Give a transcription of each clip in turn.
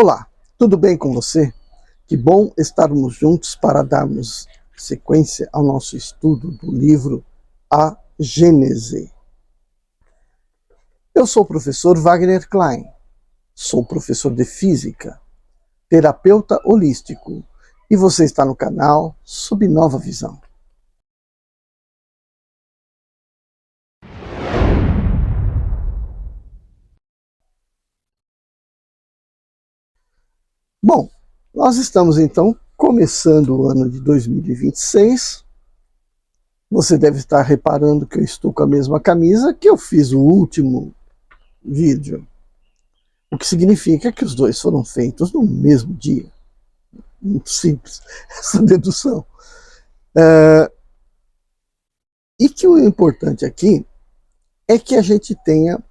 Olá, tudo bem com você? Que bom estarmos juntos para darmos sequência ao nosso estudo do livro A Gênese. Eu sou o professor Wagner Klein, sou professor de Física, terapeuta holístico, e você está no canal Sob Nova Visão. Bom, nós estamos então começando o ano de 2026. Você deve estar reparando que eu estou com a mesma camisa que eu fiz o último vídeo. O que significa que os dois foram feitos no mesmo dia. Muito simples essa dedução. E que o importante aqui é que a gente tenha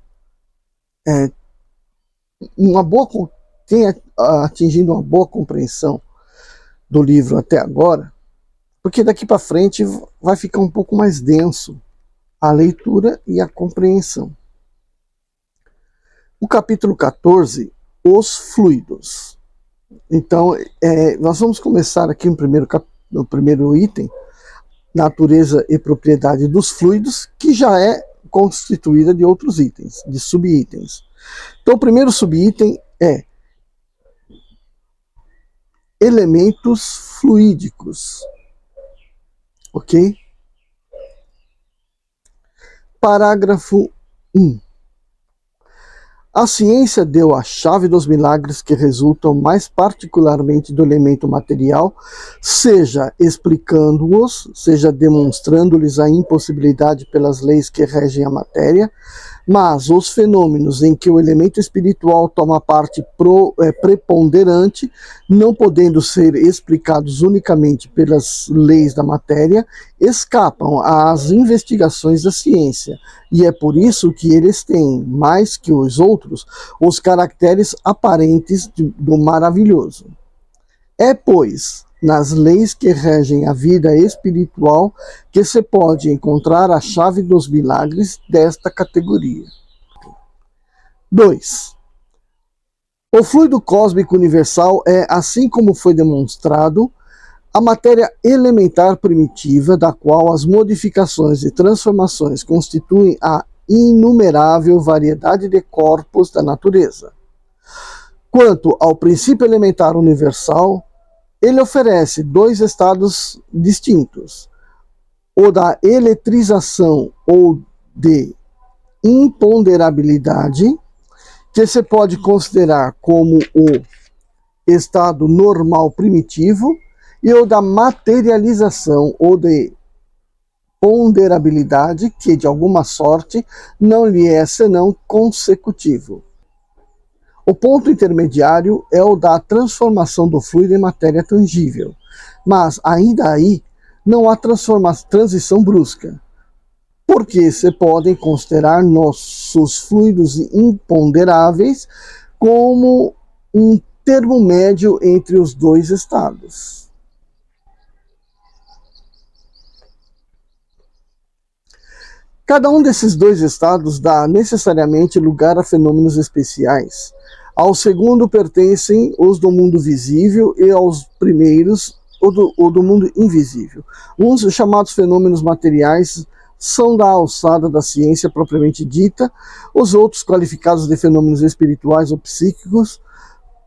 atingido uma boa compreensão do livro até agora, porque daqui para frente vai ficar um pouco mais denso a leitura e a compreensão. O capítulo 14, os fluidos. Então, nós vamos começar aqui no primeiro item, natureza e propriedade dos fluidos, que já é constituída de outros itens, de subitens. Então, o primeiro subitem é elementos fluídicos. Ok? Parágrafo 1. A ciência deu a chave dos milagres que resultam mais particularmente do elemento material, seja explicando-os, seja demonstrando-lhes a impossibilidade pelas leis que regem a matéria, mas os fenômenos em que o elemento espiritual toma parte preponderante, não podendo ser explicados unicamente pelas leis da matéria, escapam às investigações da ciência, e é por isso que eles têm, mais que os outros, os caracteres aparentes do maravilhoso. É, pois, nas leis que regem a vida espiritual que se pode encontrar a chave dos milagres desta categoria. 2. O fluido cósmico universal é, assim como foi demonstrado, a matéria elementar primitiva da qual as modificações e transformações constituem a inumerável variedade de corpos da natureza. Quanto ao princípio elementar universal, ele oferece dois estados distintos, o da eletrização ou de imponderabilidade, que se pode considerar como o estado normal primitivo, e o da materialização ou de ponderabilidade, que de alguma sorte não lhe é senão consecutivo. O ponto intermediário é o da transformação do fluido em matéria tangível, mas ainda aí não há transição brusca, porque se podem considerar nossos fluidos imponderáveis como um termo médio entre os dois estados. Cada um desses dois estados dá necessariamente lugar a fenômenos especiais. Ao segundo pertencem os do mundo visível e aos primeiros o do mundo invisível. Uns chamados fenômenos materiais são da alçada da ciência propriamente dita, os outros qualificados de fenômenos espirituais ou psíquicos,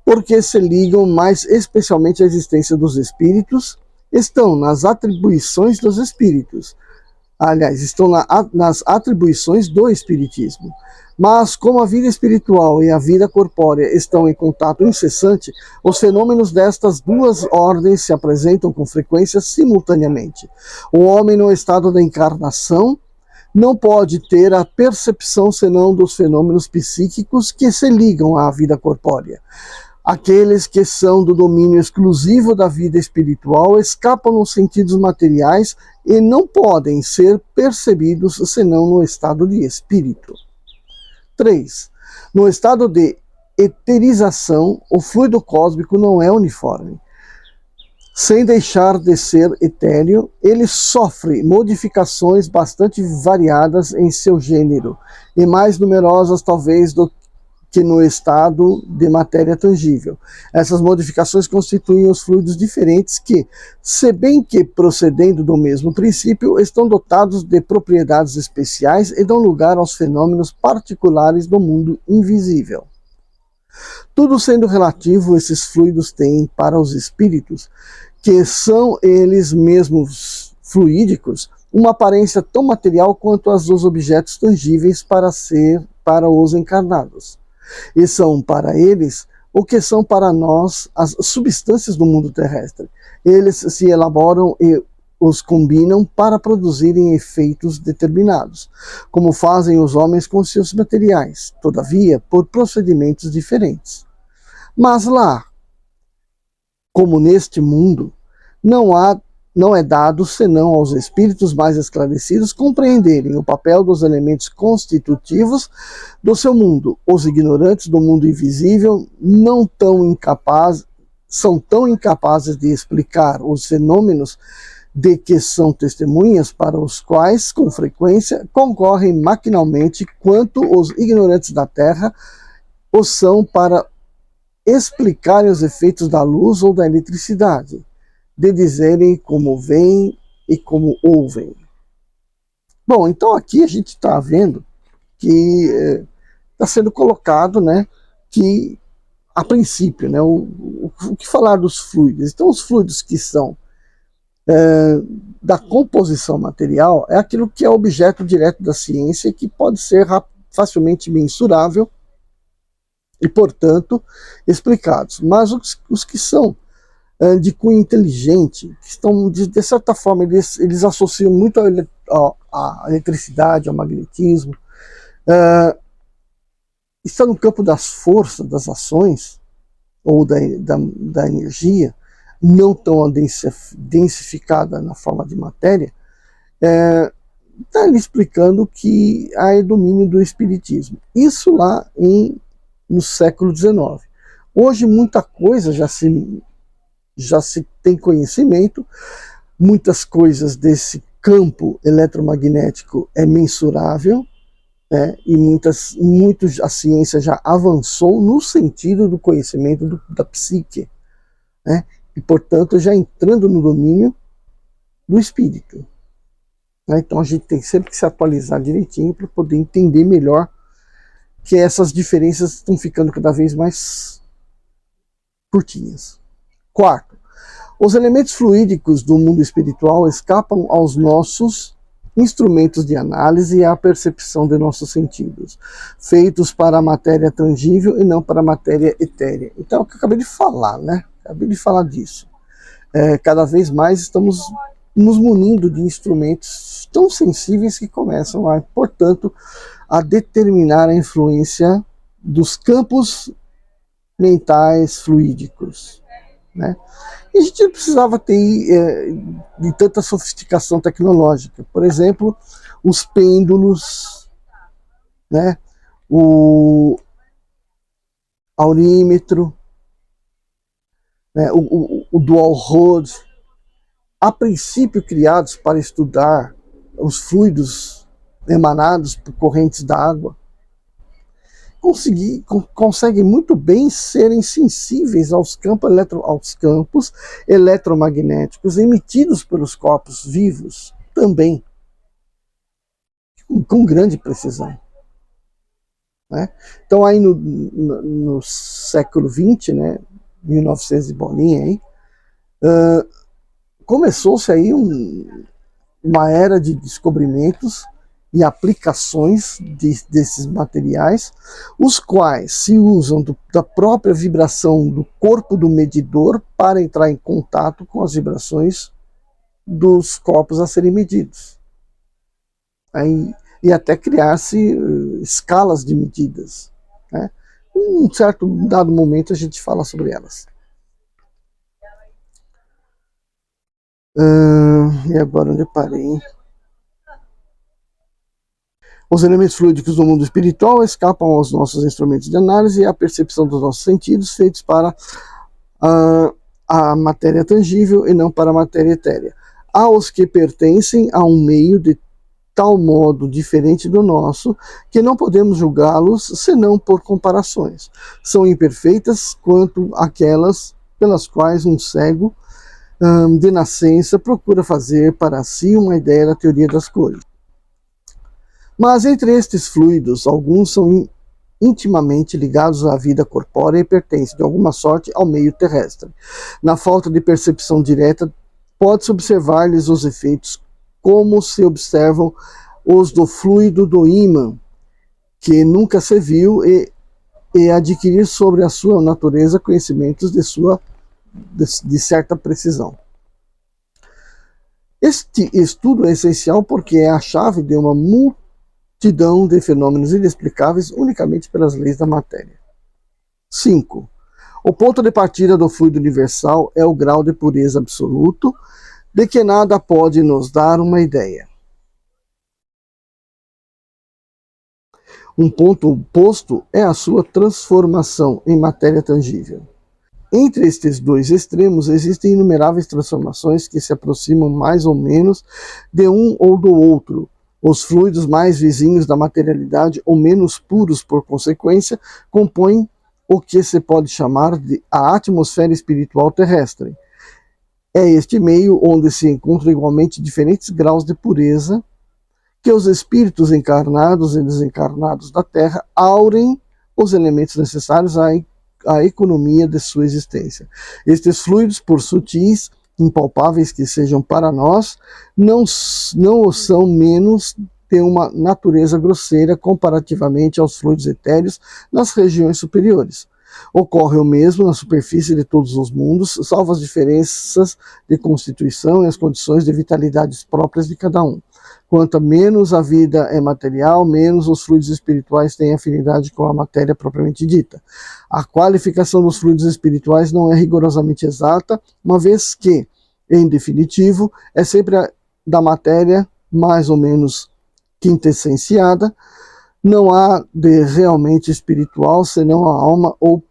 porque se ligam mais especialmente à existência dos espíritos, estão nas atribuições dos espíritos. Aliás, estão nas atribuições do espiritismo. Mas, como a vida espiritual e a vida corpórea estão em contato incessante, os fenômenos destas duas ordens se apresentam com frequência simultaneamente. O homem, no estado da encarnação, não pode ter a percepção senão dos fenômenos psíquicos que se ligam à vida corpórea. Aqueles que são do domínio exclusivo da vida espiritual escapam nos sentidos materiais e não podem ser percebidos senão no estado de espírito. 3. No estado de eterização, o fluido cósmico não é uniforme. Sem deixar de ser etéreo, ele sofre modificações bastante variadas em seu gênero, e mais numerosas talvez do que no estado de matéria tangível. Essas modificações constituem os fluidos diferentes que, se bem que procedendo do mesmo princípio, estão dotados de propriedades especiais e dão lugar aos fenômenos particulares do mundo invisível. Tudo sendo relativo, esses fluidos têm para os espíritos, que são eles mesmos fluídicos, uma aparência tão material quanto as dos objetos tangíveis para os encarnados. E são para eles o que são para nós as substâncias do mundo terrestre. Eles se elaboram e os combinam para produzirem efeitos determinados, como fazem os homens com seus materiais, todavia, por procedimentos diferentes. Mas lá, como neste mundo, não é dado senão aos espíritos mais esclarecidos compreenderem o papel dos elementos constitutivos do seu mundo. Os ignorantes do mundo invisível são tão incapazes de explicar os fenômenos de que são testemunhas, para os quais, com frequência, concorrem maquinalmente, quanto os ignorantes da Terra o são para explicarem os efeitos da luz ou da eletricidade, de dizerem como veem e como ouvem. Bom, então aqui a gente está vendo que está sendo colocado, né, que a princípio, né, o que falar dos fluidos? Então os fluidos que são da composição material é aquilo que é objeto direto da ciência e que pode ser facilmente mensurável e, portanto, explicados. Mas os que são de cunho inteligente, que estão, de certa forma, eles associam muito a eletricidade, ao magnetismo, está no campo das forças, das ações, ou da energia, não tão densificada na forma de matéria, está ali explicando que há domínio do espiritismo. Isso lá no século XIX. Hoje muita coisa já se tem conhecimento, muitas coisas desse campo eletromagnético é mensurável, e a ciência já avançou no sentido do conhecimento da psique, né? E, portanto, já entrando no domínio do espírito. Né? Então a gente tem sempre que se atualizar direitinho para poder entender melhor que essas diferenças estão ficando cada vez mais curtinhas. Quarto, os elementos fluídicos do mundo espiritual escapam aos nossos instrumentos de análise e à percepção de nossos sentidos, feitos para a matéria tangível e não para a matéria etérea. Então, é o que eu acabei de falar, né? Acabei de falar disso. Cada vez mais estamos nos munindo de instrumentos tão sensíveis que começam, portanto, a determinar a influência dos campos mentais fluídicos, né? E a gente não precisava ter de tanta sofisticação tecnológica. Por exemplo, os pêndulos, né? O aurímetro, né? O dual rod, a princípio criados para estudar os fluidos emanados por correntes d'água, conseguem muito bem serem sensíveis aos campos eletromagnéticos emitidos pelos corpos vivos também, com grande precisão. Né? Então aí no século XX, né, 1900 e bolinha, aí, começou-se aí uma era de descobrimentos e aplicações desses materiais, os quais se usam da própria vibração do corpo do medidor para entrar em contato com as vibrações dos corpos a serem medidos. E até criar-se escalas de medidas. Né? Em um certo dado momento a gente fala sobre elas. E agora onde eu parei? Os elementos fluídicos do mundo espiritual escapam aos nossos instrumentos de análise e à percepção dos nossos sentidos, feitos para a matéria tangível e não para a matéria etérea. Há os que pertencem a um meio de tal modo diferente do nosso que não podemos julgá-los senão por comparações. São imperfeitas quanto aquelas pelas quais um cego de nascença procura fazer para si uma ideia da teoria das cores. Mas entre estes fluidos, alguns são intimamente ligados à vida corpórea e pertencem, de alguma sorte, ao meio terrestre. Na falta de percepção direta, pode-se observar-lhes os efeitos como se observam os do fluido do ímã, que nunca se viu, e adquirir sobre a sua natureza conhecimentos de certa precisão. Este estudo é essencial porque é a chave de uma multidão de fenômenos inexplicáveis unicamente pelas leis da matéria. 5. O ponto de partida do fluido universal é o grau de pureza absoluto, de que nada pode nos dar uma ideia. Um ponto oposto é a sua transformação em matéria tangível. Entre estes dois extremos existem inumeráveis transformações que se aproximam mais ou menos de um ou do outro. Os fluidos mais vizinhos da materialidade, ou menos puros por consequência, compõem o que se pode chamar de a atmosfera espiritual terrestre. É este meio onde se encontram igualmente diferentes graus de pureza que os espíritos encarnados e desencarnados da Terra aurem os elementos necessários à economia de sua existência. Estes fluidos, por sutis, impalpáveis que sejam para nós, não o são menos de uma natureza grosseira comparativamente aos fluidos etéreos nas regiões superiores. Ocorre o mesmo na superfície de todos os mundos, salvo as diferenças de constituição e as condições de vitalidades próprias de cada um. Quanto menos a vida é material, menos os fluidos espirituais têm afinidade com a matéria propriamente dita. A qualificação dos fluidos espirituais não é rigorosamente exata, uma vez que, em definitivo, é sempre da matéria mais ou menos quintessenciada. Não há de realmente espiritual senão a alma ou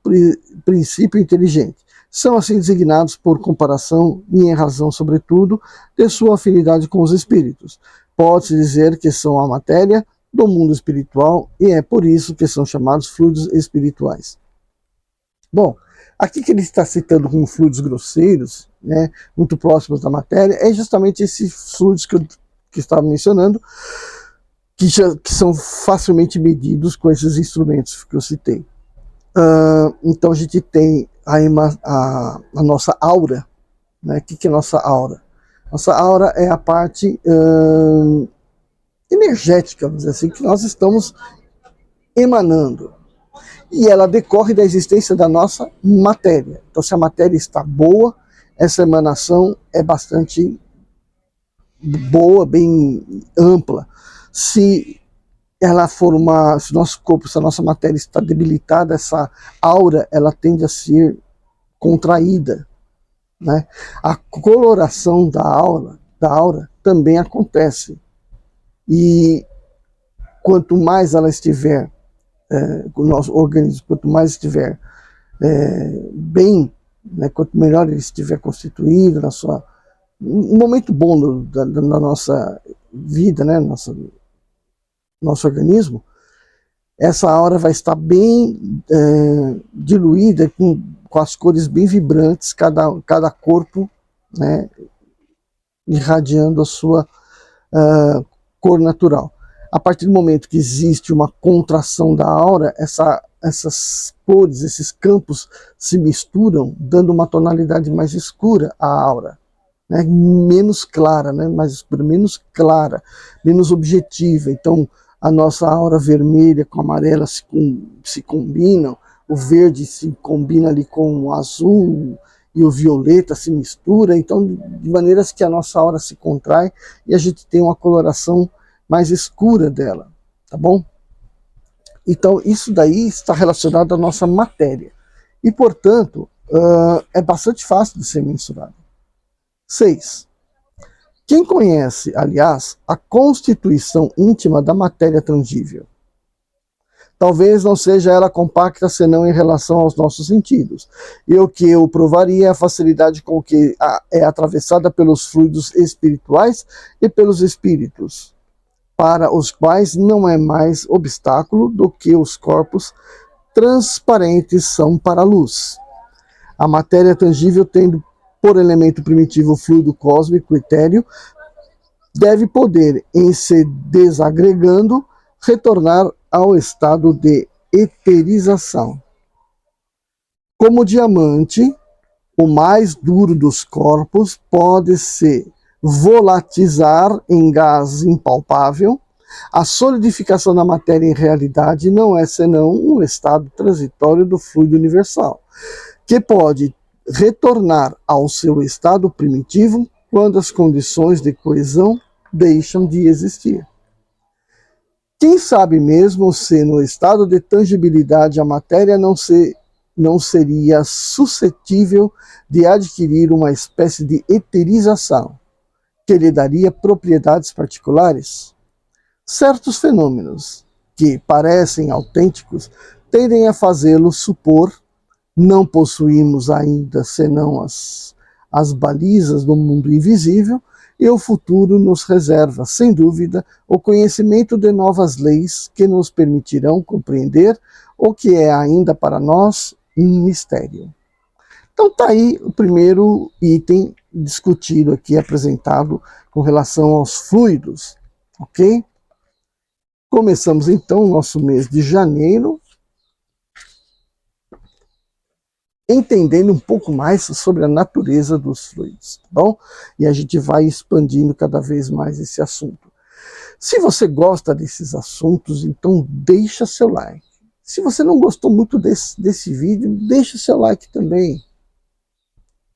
princípio inteligente. São assim designados por comparação e em razão, sobretudo, de sua afinidade com os espíritos. Pode-se dizer que são a matéria do mundo espiritual e é por isso que são chamados fluidos espirituais. Bom, aqui que ele está citando como fluidos grosseiros, né, muito próximos da matéria, é justamente esses fluidos que eu estava mencionando, que são facilmente medidos com esses instrumentos que eu citei. Então a gente tem a nossa aura, né? O que é nossa aura? Nossa aura é a parte energética, vamos dizer assim, que nós estamos emanando. E ela decorre da existência da nossa matéria. Então se a matéria está boa, essa emanação é bastante boa, bem ampla. Se ela for se nosso corpo, se a nossa matéria está debilitada, essa aura, ela tende a ser contraída, né? A coloração da aura também acontece. E quanto mais ela estiver, o nosso organismo, quanto mais estiver bem, né, quanto melhor ele estiver constituído, um momento bom da nossa vida, né, nosso organismo, essa aura vai estar bem diluída, com as cores bem vibrantes, cada corpo, né, irradiando a sua cor natural. A partir do momento que existe uma contração da aura, essas cores, esses campos se misturam, dando uma tonalidade mais escura à aura, né, menos clara, né, mais escura, menos clara, menos objetiva. Então a nossa aura vermelha com a amarela se combinam, o verde se combina ali com o azul e o violeta se mistura, então de maneiras que a nossa aura se contrai e a gente tem uma coloração mais escura dela, tá bom? Então isso daí está relacionado à nossa matéria e, portanto, é bastante fácil de ser mensurado. 6. Quem conhece, aliás, a constituição íntima da matéria tangível? Talvez não seja ela compacta senão em relação aos nossos sentidos. E o que eu provaria é a facilidade com que é atravessada pelos fluidos espirituais e pelos espíritos. para os quais não é mais obstáculo do que os corpos transparentes são para a luz. A matéria tangível, tendo por elemento primitivo o fluido cósmico etéreo, deve poder, em se desagregando, retornar ao estado de eterização. Como diamante, o mais duro dos corpos pode se volatilizar em gás impalpável. A solidificação da matéria em realidade não é senão um estado transitório do fluido universal, que pode retornar ao seu estado primitivo quando as condições de coesão deixam de existir. Quem sabe mesmo se no estado de tangibilidade a matéria não seria suscetível de adquirir uma espécie de eterização, que lhe daria propriedades particulares? Certos fenômenos, que parecem autênticos, tendem a fazê-lo supor. Não possuímos ainda senão as balizas do mundo invisível, e o futuro nos reserva, sem dúvida, o conhecimento de novas leis que nos permitirão compreender o que é ainda para nós um mistério. Então está aí o primeiro item discutido aqui, apresentado com relação aos fluidos, ok? Começamos então o nosso mês de janeiro, entendendo um pouco mais sobre a natureza dos fluidos, tá bom? E a gente vai expandindo cada vez mais esse assunto. Se você gosta desses assuntos, então deixa seu like. Se você não gostou muito desse vídeo, deixa seu like também.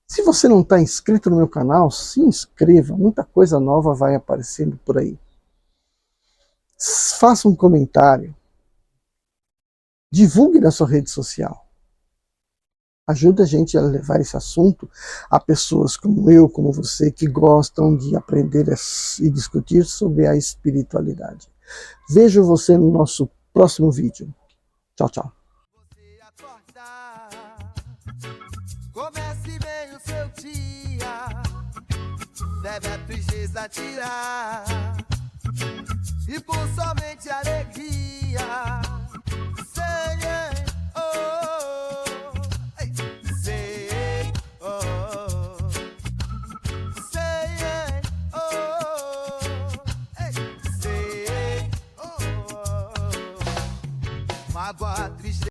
Se você não está inscrito no meu canal, se inscreva, muita coisa nova vai aparecendo por aí. Faça um comentário, divulgue na sua rede social. Ajuda a gente a levar esse assunto a pessoas como eu, como você, que gostam de aprender e discutir sobre a espiritualidade. Vejo você no nosso próximo vídeo. Tchau, tchau. Comece bem o seu dia, deve a tristeza tirar, e por somente alegria, Senhor, mágoa, tristeza.